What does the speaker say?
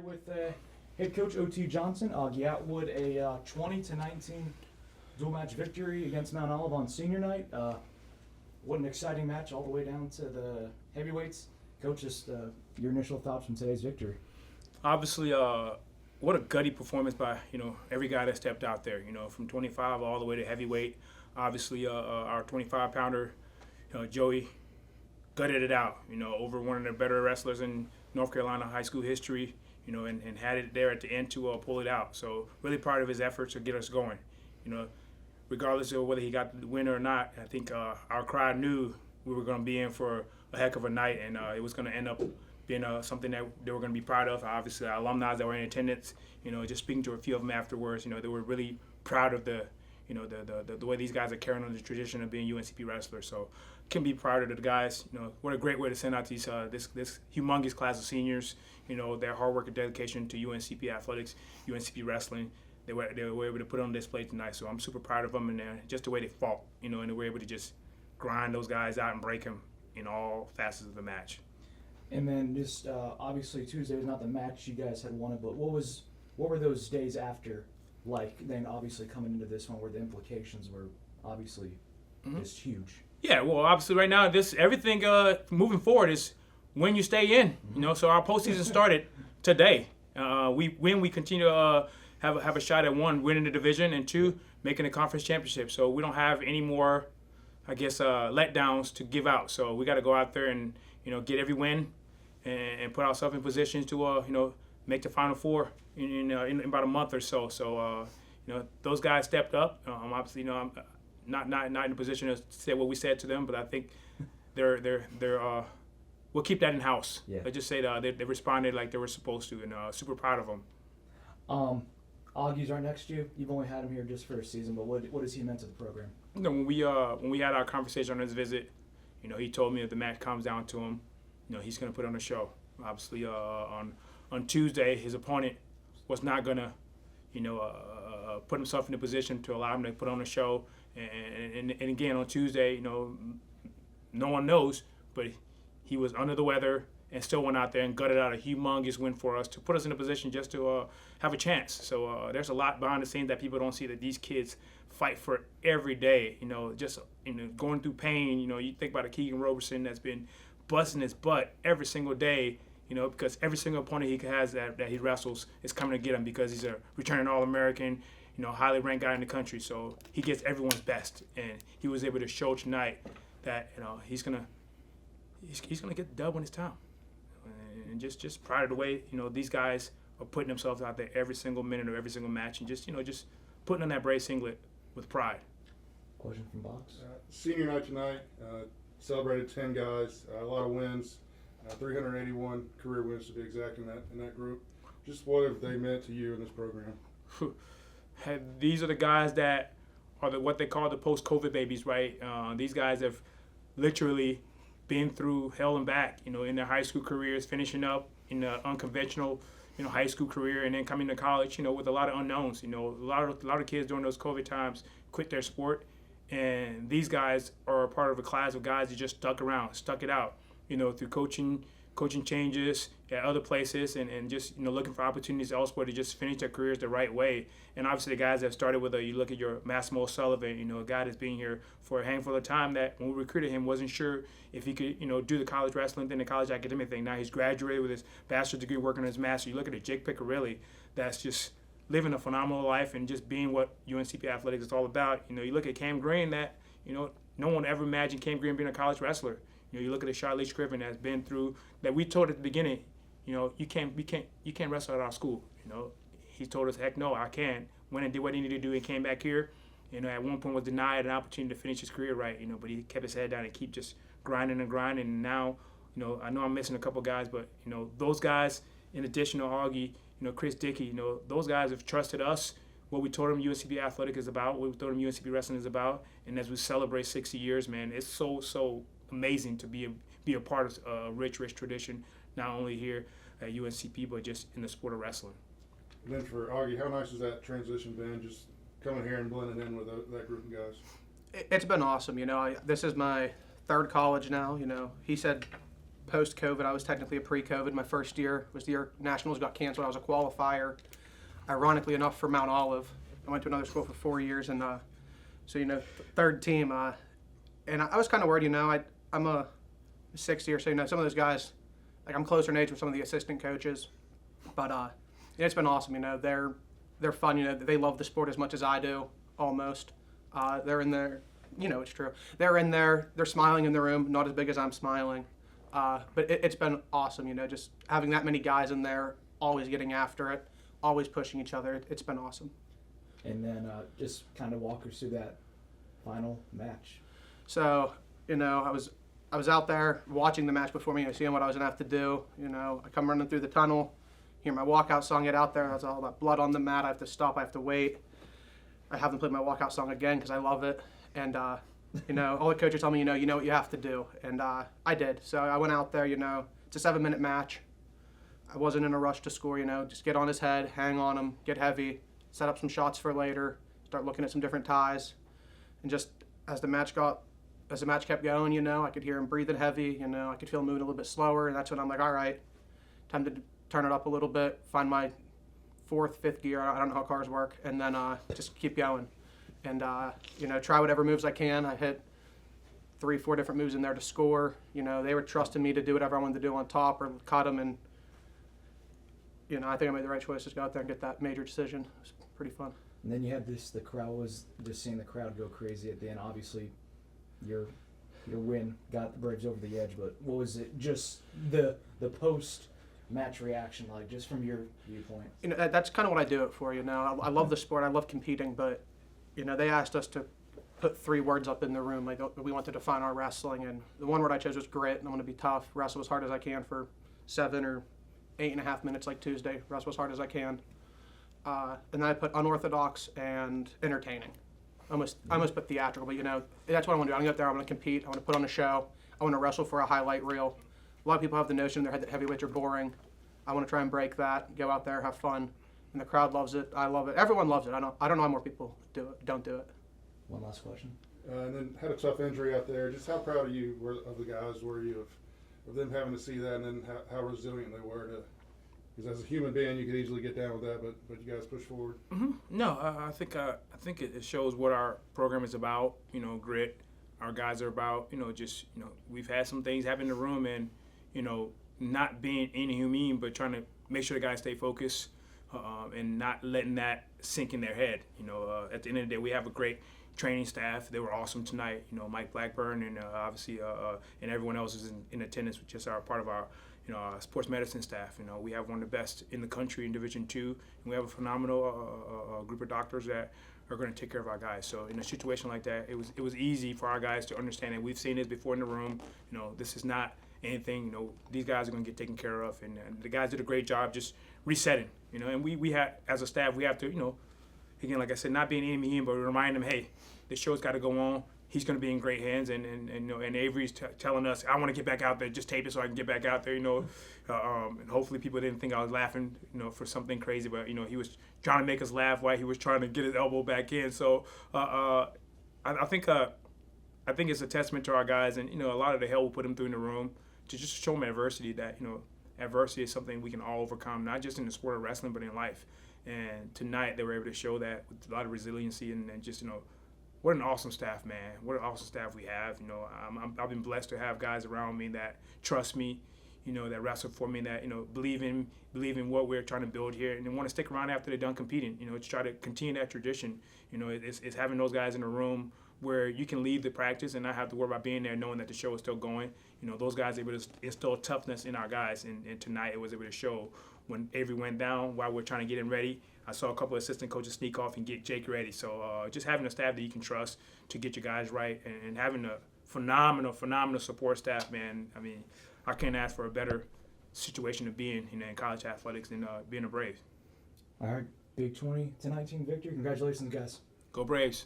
with head coach O.T. Johnson, Oggie Atwood, a 20-19 dual match victory against Mount Olive on senior night. What an exciting match all the way down to the heavyweights. Coach, just your initial thoughts from today's victory. Obviously, what a gutty performance by every guy that stepped out there. From 25 all the way to heavyweight. Obviously, our 25-pounder, Joey, gutted it out. Over one of the better wrestlers in North Carolina high school history. And had it there at the end to pull it out. So really proud of his efforts to get us going. Regardless of whether he got the win or not, I think our crowd knew we were going to be in for a heck of a night, and it was going to end up being something that they were going to be proud of. Obviously, our alumni that were in attendance, just speaking to a few of them afterwards, they were really proud of the way these guys are carrying on the tradition of being UNCP wrestlers. So, can be proud of the guys. What a great way to send out these this humongous class of seniors. Their hard work and dedication to UNCP athletics, UNCP wrestling. They were able to put it on display tonight. So I'm super proud of them and just the way they fought. And they were able to just grind those guys out and break them in all facets of the match. And then just obviously Tuesday was not the match you guys had wanted, but what were those days after like? Then obviously coming into this one where the implications were obviously just huge. Yeah, well, obviously right now everything moving forward is when you stay in. So our postseason started today. We continue to have a shot at one, winning the division, and two, making the conference championship. So we don't have any more, letdowns to give out. So we got to go out there and get every win and put ourselves in position to make the Final Four in about a month or so. So those guys stepped up. Obviously, I'm not in a position to say what we said to them, but I think they're we'll keep that in house. Yeah. Let's just say that they responded like they were supposed to, and super proud of them. Augie's right next to you. You've only had him here just for a season, but what has he meant to the program? When we had our conversation on his visit, he told me if the match comes down to him, he's going to put on a show. Obviously, on Tuesday, his opponent was not going to, put himself in a position to allow him to put on a show. And again, on Tuesday, no one knows, but he was under the weather and still went out there and gutted out a humongous win for us to put us in a position just to have a chance. So there's a lot behind the scenes that people don't see, that these kids fight for every day. Just going through pain. You think about a Keegan Roberson that's been busting his butt every single day. Because every single opponent he has that he wrestles is coming to get him because he's a returning All-American, highly ranked guy in the country. So he gets everyone's best, and he was able to show tonight that he's gonna get the dub when it's time. And just proud of the way these guys are putting themselves out there every single minute of every single match, and just putting on that brave singlet with pride. Question from Box. Senior night tonight, celebrated 10 guys, a lot of wins, 381 career wins to be exact in that group. Just what have they meant to you in this program? These are the guys that are what they call the post-COVID babies, right? These guys have literally been through hell and back, in their high school careers, finishing up in the unconventional, high school career, and then coming to college, with a lot of unknowns. A lot of kids during those COVID times quit their sport, and these guys are a part of a class of guys that just stuck it out, through coaching changes at other places, and just looking for opportunities elsewhere to just finish their careers the right way. And obviously the guys that started with you look at your Massimo Sullivan, a guy that's been here for a handful of time that when we recruited him wasn't sure if he could do the college wrestling thing, the college academic thing. Now he's graduated with his bachelor's degree, working on his master. You look at Jake Piccirilli, that's just living a phenomenal life and just being what UNCP athletics is all about. You look at Cam Green, that no one ever imagined Cam Green being a college wrestler. You look at a Charlie Scriven that's been through, that we told at the beginning, you can't wrestle at our school. He told us, heck no, I can. Went and did what he needed to do and came back here. At one point was denied an opportunity to finish his career right. But he kept his head down and keep just grinding and grinding. And now, I know I'm missing a couple guys, but those guys, in addition to Augie, Chris Dickey, those guys have trusted us. What we told them UNCP Athletic is about, what we told them UNCP Wrestling is about, and as we celebrate 60 years, man, it's so amazing to be a part of a rich tradition, not only here at UNCP, but just in the sport of wrestling. And then for Augie, how nice has that transition been, just coming here and blending in with that group of guys? It's been awesome. This is my third college now. He said post-COVID. I was technically a pre-COVID. My first year was the year Nationals got canceled. I was a qualifier, ironically enough, for Mount Olive. I went to another school for 4 years, and third team. And I was kind of worried, I'm a 6 year, so some of those guys, like I'm closer in age with some of the assistant coaches, but it's been awesome. They're fun. They love the sport as much as I do, almost. They're in there. It's true. They're in there. They're smiling in the room, not as big as I'm smiling. But it's been awesome, just having that many guys in there, always getting after it, always pushing each other. It's been awesome. And then just kind of walk us through that final match. So, I was out there watching the match before me, seeing what I was gonna have to do. I come running through the tunnel, hear my walkout song get out there, and I was all that blood on the mat. I have to stop. I have to wait. I haven't played my walkout song again because I love it. And all the coaches tell me, you know what you have to do, and I did. So I went out there. It's a 7-minute match. I wasn't in a rush to score. Just get on his head, hang on him, get heavy, set up some shots for later, start looking at some different ties, and just as the match kept going, I could hear him breathing heavy. I could feel him moving a little bit slower, and that's when I'm like, all right, time to turn it up a little bit, find my 4th, 5th gear. I don't know how cars work, and then just keep going. And, try whatever moves I can. I hit 3-4 different moves in there to score. They were trusting me to do whatever I wanted to do on top or cut them. And, I think I made the right choice to go out there and get that major decision. It was pretty fun. And then you had the crowd was just seeing the crowd go crazy at the end. Obviously, your win got the Braves over the edge, but what was it, just the post-match reaction like, just from your viewpoint? That's kind of what I do it for, I love the sport. I love competing, but they asked us to put 3 words up in the room. Like we want to define our wrestling, and the one word I chose was grit. And I'm going to be tough, wrestle as hard as I can for 7 or 8.5 minutes, like Tuesday. Wrestle as hard as I can. And then I put unorthodox and entertaining. I almost put theatrical, but that's what I want to do. I'm going to go out there. I'm going to compete. I want to put on a show. I want to wrestle for a highlight reel. A lot of people have the notion in their head that heavyweights are boring. I want to try and break that. Go out there, have fun. And the crowd loves it. I love it. Everyone loves it. I don't know how more people don't do it. One last question. And then had a tough injury out there. Just how proud of the guys were you of them having to see that, and then how resilient they were to? Because as a human being, you could easily get down with that, but you guys push forward. Mm-hmm. No, I think it shows what our program is about. Grit. Our guys are about. We've had some things happen in the room, and not being inhumane, but trying to make sure the guys stay focused. And not letting that sink in their head. At the end of the day, we have a great training staff. They were awesome tonight. Mike Blackburn and obviously and everyone else is in attendance, which is part of our sports medicine staff. We have one of the best in the country in Division II, and we have a phenomenal group of doctors that are going to take care of our guys. So in a situation like that, it was easy for our guys to understand that we've seen this before in the room. This is not anything. These guys are going to get taken care of, and the guys did a great job just resetting. And we had, as a staff, we have to, again, like I said, not being enemy, but remind them, hey, the show's got to go on. He's going to be in great hands, and Avery's telling us, I want to get back out there, just tape it so I can get back out there, and hopefully people didn't think I was laughing, for something crazy, but he was trying to make us laugh while he was trying to get his elbow back in. So I think it's a testament to our guys, and a lot of the hell we put them through in the room to just show them adversity that adversity is something we can all overcome, not just in the sport of wrestling, but in life. And tonight they were able to show that with a lot of resiliency and just, what an awesome staff, man. What an awesome staff we have. I've been blessed to have guys around me that trust me, that wrestle for me, that, believe in what we're trying to build here, and they want to stick around after they're done competing, to try to continue that tradition. It's having those guys in the room where you can leave the practice and not have to worry about being there knowing that the show is still going. Those guys are able to instill toughness in our guys, and tonight it was able to show. When Avery went down while we're trying to get him ready, I saw a couple of assistant coaches sneak off and get Jake ready. So just having a staff that you can trust to get your guys right, and having a phenomenal support staff, man. I mean, I can't ask for a better situation to be in college athletics than being a Brave. All right, big 20-19 victory. Congratulations, guys. Go Braves.